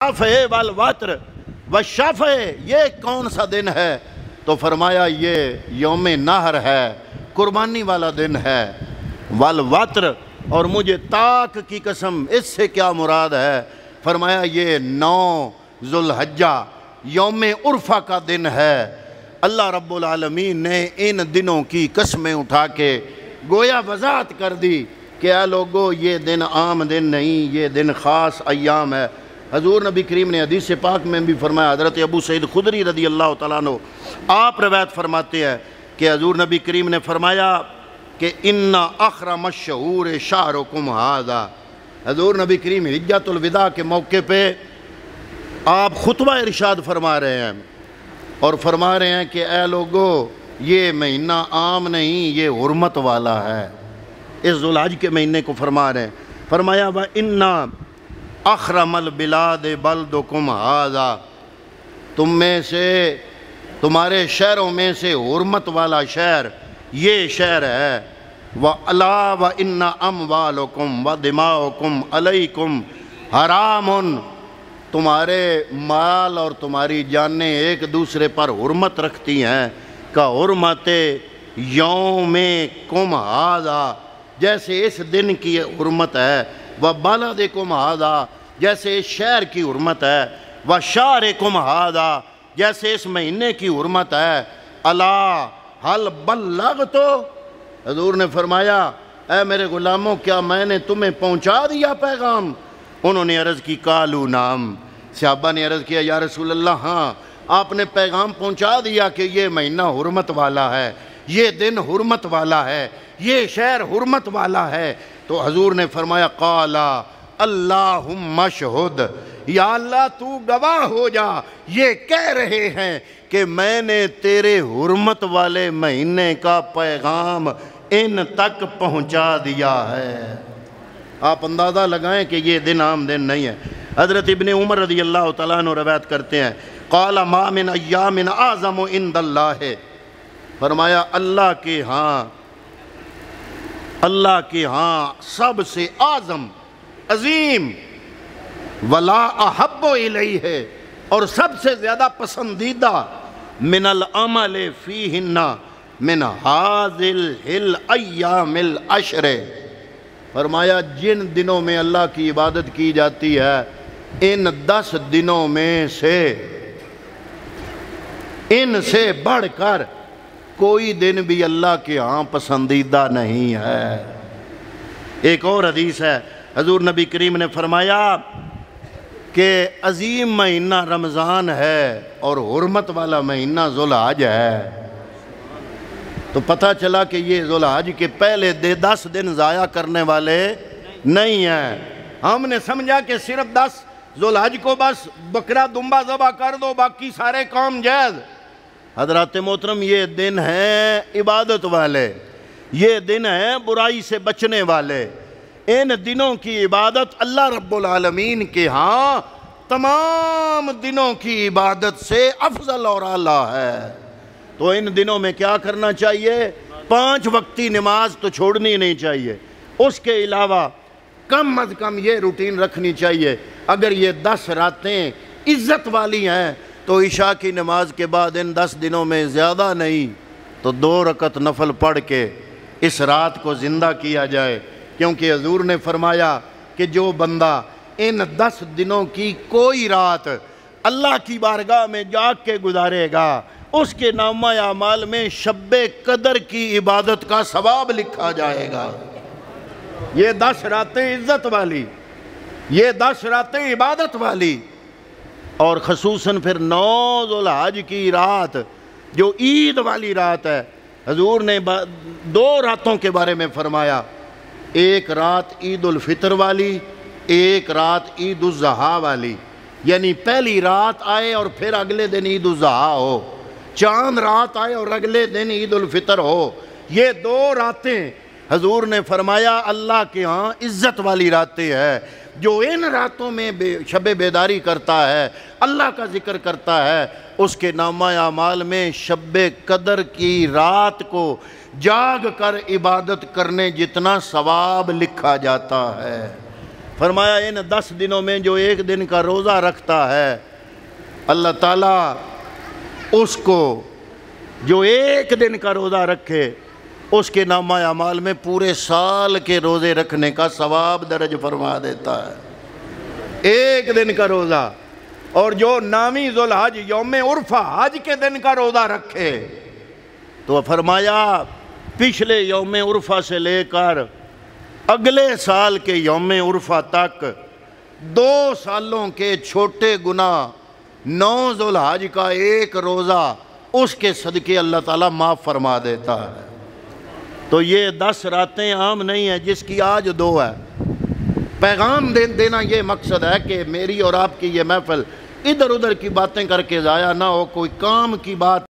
شفع والوتر والشفع، یہ کون سا دن ہے؟ تو فرمایا یہ یوم نحر ہے، قربانی والا دن ہے۔ والوتر، اور مجھے تاک کی قسم اس سے کیا مراد ہے؟ فرمایا یہ 9 ذوالحجہ یوم عرفہ کا دن ہے۔ اللہ رب العالمین نے ان دنوں کی قسمیں اٹھا کے گویا وضاحت کر دی کہ اے لوگو یہ دن عام دن نہیں، یہ دن خاص ایام ہے۔ حضور نبی کریم نے حدیث پاک میں بھی فرمایا، حضرت ابو سعید خدری رضی اللہ تعالیٰ عنہ آپ روایت فرماتے ہیں کہ حضور نبی کریم نے فرمایا کہ اِنَّ اَخْرَمَ الشَّهُورِ شَهْرُكُمْ هَذَا۔ حضور نبی کریم حجۃ الوداع کے موقع پہ آپ خطبہ ارشاد فرما رہے ہیں اور فرما رہے ہیں کہ اے لوگو یہ مہینہ عام نہیں، یہ حرمت والا ہے۔ اس ذوالحج کے مہینے کو فرما رہے ہیں۔ فرمایا وَإِنَّ اَخْرَمَ الْبِلَادِ بَلْدُكُمْ هَذَا، تم میں سے، تمہارے شہروں میں سے حرمت والا شہر یہ شہر ہے۔ وَأَلَا وَإِنَّ أَمْوَالُكُمْ وَدِمَاؤُكُمْ عَلَيْكُمْ حَرَامٌ، تمہارے مال اور تمہاری جانیں ایک دوسرے پر حرمت رکھتی ہیں کا حرمت یومکم ھذا، جیسے اس دن کی حرمت ہے۔ وَبَلَدِكُمْ ھذا، جیسے اس شہر کی حرمت ہے۔ وَشَہرِكُمْ ھذا، جیسے اس مہینے کی حرمت ہے۔ الا ہل بلغت، حضور نے فرمایا اے میرے غلاموں کیا میں نے تمہیں پہنچا دیا پیغام؟ انہوں نے عرض کی قالوا نعم، صحابہ نے عرض کیا یا رسول اللہ ہاں، آپ نے پیغام پہنچا دیا کہ یہ مہینہ حرمت والا ہے، یہ دن حرمت والا ہے، یہ شہر حرمت والا ہے۔ تو حضور نے فرمایا قال اللہم اشہد، یا اللہ تو گواہ ہو جا، یہ کہہ رہے ہیں کہ میں نے تیرے حرمت والے مہینے کا پیغام ان تک پہنچا دیا ہے۔ آپ اندازہ لگائیں کہ یہ دن عام دن نہیں ہے۔ حضرت ابن عمر رضی اللہ تعالیٰ عنہ روایت کرتے ہیں قال ما من ایام اعظم عند اللہ، فرمایا اللہ کے ہاں سب سے اعظم، عظیم، ولا احب الیہ، اور سب سے زیادہ پسندیدہ، من العمل فیہن من ھذہ الایام العشر، فرمایا جن دنوں میں اللہ کی عبادت کی جاتی ہے ان 10 دنوں میں سے، ان سے بڑھ کر کوئی دن بھی اللہ کے ہاں پسندیدہ نہیں ہے۔ ایک اور حدیث ہے، حضور نبی کریم نے فرمایا کہ عظیم مہینہ رمضان ہے اور حرمت والا مہینہ ذوالحج ہے۔ تو پتہ چلا کہ یہ ذوالحج کے پہلے 10 دن ضائع کرنے والے نہیں ہیں۔ ہم نے سمجھا کہ صرف 10 ذوالحج کو بس بکرا دمبا ذبح کر دو، باقی سارے کام جائز۔ حضرات محترم یہ دن ہیں عبادت والے، یہ دن ہیں برائی سے بچنے والے۔ ان دنوں کی عبادت اللہ رب العالمین کے ہاں تمام دنوں کی عبادت سے افضل اور اعلیٰ ہے۔ تو ان دنوں میں کیا کرنا چاہیے؟ 5 وقتی نماز تو چھوڑنی نہیں چاہیے، اس کے علاوہ کم از کم یہ روٹین رکھنی چاہیے۔ اگر یہ 10 راتیں عزت والی ہیں تو عشاء کی نماز کے بعد ان 10 دنوں میں زیادہ نہیں تو 2 رکعت نفل پڑھ کے اس رات کو زندہ کیا جائے، کیونکہ حضور نے فرمایا کہ جو بندہ ان 10 دنوں کی کوئی رات اللہ کی بارگاہ میں جاگ کے گزارے گا اس کے نامہ اعمال میں شب قدر کی عبادت کا ثواب لکھا جائے گا۔ یہ 10 راتیں عزت والی، یہ 10 راتیں عبادت والی، اور خصوصاً پھر 9 ذوالحج کی رات جو عید والی رات ہے، حضور نے 2 راتوں کے بارے میں فرمایا، ایک رات عید الفطر والی، ایک رات عید الاضحیٰ والی، یعنی پہلی رات آئے اور پھر اگلے دن عید الاضحیٰ ہو، چاند رات آئے اور اگلے دن عید الفطر ہو۔ یہ 2 راتیں حضور نے فرمایا اللہ کے ہاں عزت والی راتیں ہیں۔ جو ان راتوں میں شب بیداری کرتا ہے، اللہ کا ذکر کرتا ہے، اس کے نامہ اعمال میں شب قدر کی رات کو جاگ کر عبادت کرنے جتنا ثواب لکھا جاتا ہے۔ فرمایا ان 10 دنوں میں جو ایک دن کا روزہ رکھتا ہے اللہ تعالیٰ اس کو، جو ایک دن کا روزہ رکھے اس کے نامہ اعمال میں پورے سال کے روزے رکھنے کا ثواب درج فرما دیتا ہے، ایک دن کا روزہ۔ اور جو نامی ذوالحج یوم عرفہ حج کے دن کا روزہ رکھے تو فرمایا پچھلے یوم عرفہ سے لے کر اگلے سال کے یوم عرفہ تک 2 سالوں کے چھوٹے گناہ 9 ذوالحج کا ایک روزہ اس کے صدقے اللہ تعالیٰ معاف فرما دیتا ہے۔ تو یہ 10 راتیں عام نہیں ہیں جس کی آج 2 ہے۔ پیغام دینا یہ مقصد ہے کہ میری اور آپ کی یہ محفل ادھر ادھر کی باتیں کر کے ضائع نہ ہو، کوئی کام کی بات